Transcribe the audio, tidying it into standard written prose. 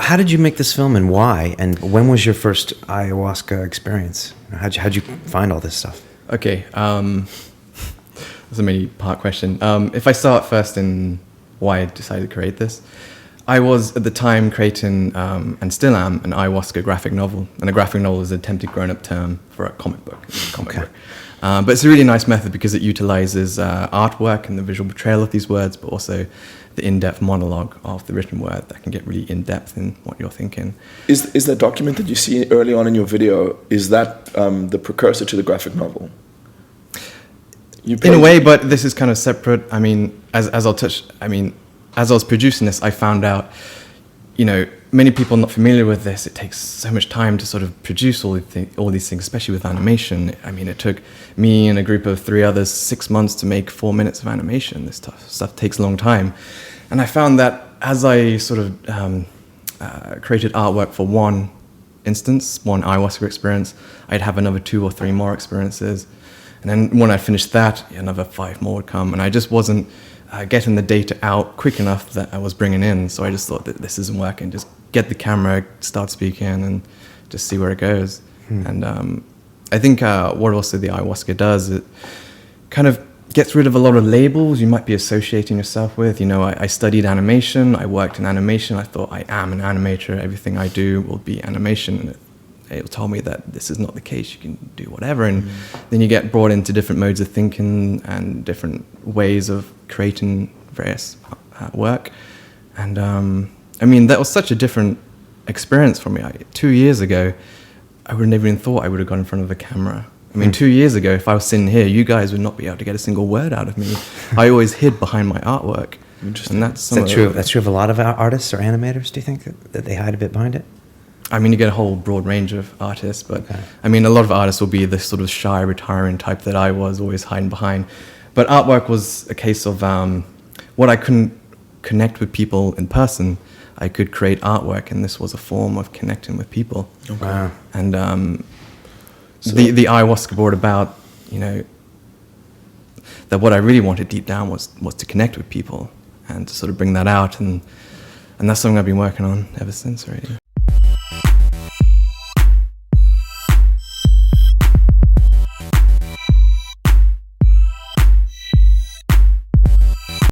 How did you make this film and why? And when was your first ayahuasca experience? How'd you find all this stuff? Okay, that's a many-part question. If I start first in why I decided to create this, I was at the time creating, and still am, an ayahuasca graphic novel. And a graphic novel is an attempted grown-up term for a comic book. Book. But it's a really nice method because it utilizes artwork and the visual portrayal of these words, but also the in-depth monologue of the written word that can get really in-depth in what you're thinking. Is that document that you see early on in your video, is that the precursor to the graphic novel? In a way, but this is kind of separate. I mean, as I was producing this, I found out, many people not familiar with this, it takes so much time to sort of produce all these things, especially with animation. I mean, it took me and a group of 3 others 6 months to make 4 minutes of animation. This stuff takes a long time. And I found that as I sort of created artwork for one instance, one ayahuasca experience, I'd have another 2 or 3 more experiences. And then when I finished that, another 5 more would come. And I just wasn't getting the data out quick enough that I was bringing in. So I just thought that this isn't working. Just get the camera, start speaking, and just see where it goes. And I think what also the ayahuasca does, it kind of gets rid of a lot of labels you might be associating yourself with. I studied animation. I worked in animation. I thought I am an animator. Everything I do will be animation. And it told me that this is not the case. You can do whatever. And then you get brought into different modes of thinking and different ways of creating various work. And that was such a different experience for me. 2 years ago, I would have never even thought I would have gone in front of a camera. 2 years ago, if I was sitting here, you guys would not be able to get a single word out of me. I always hid behind my artwork. Interesting. And that's true. That's true of a lot of artists or animators. Do you think that they hide a bit behind it? You get a whole broad range of artists, but a lot of artists will be the sort of shy, retiring type that I was, always hiding behind. But artwork was a case of what I couldn't connect with people in person, I could create artwork, and this was a form of connecting with people. Okay. Wow. And the ayahuasca brought about, that what I really wanted deep down was to connect with people and to sort of bring that out, and that's something I've been working on ever since, really.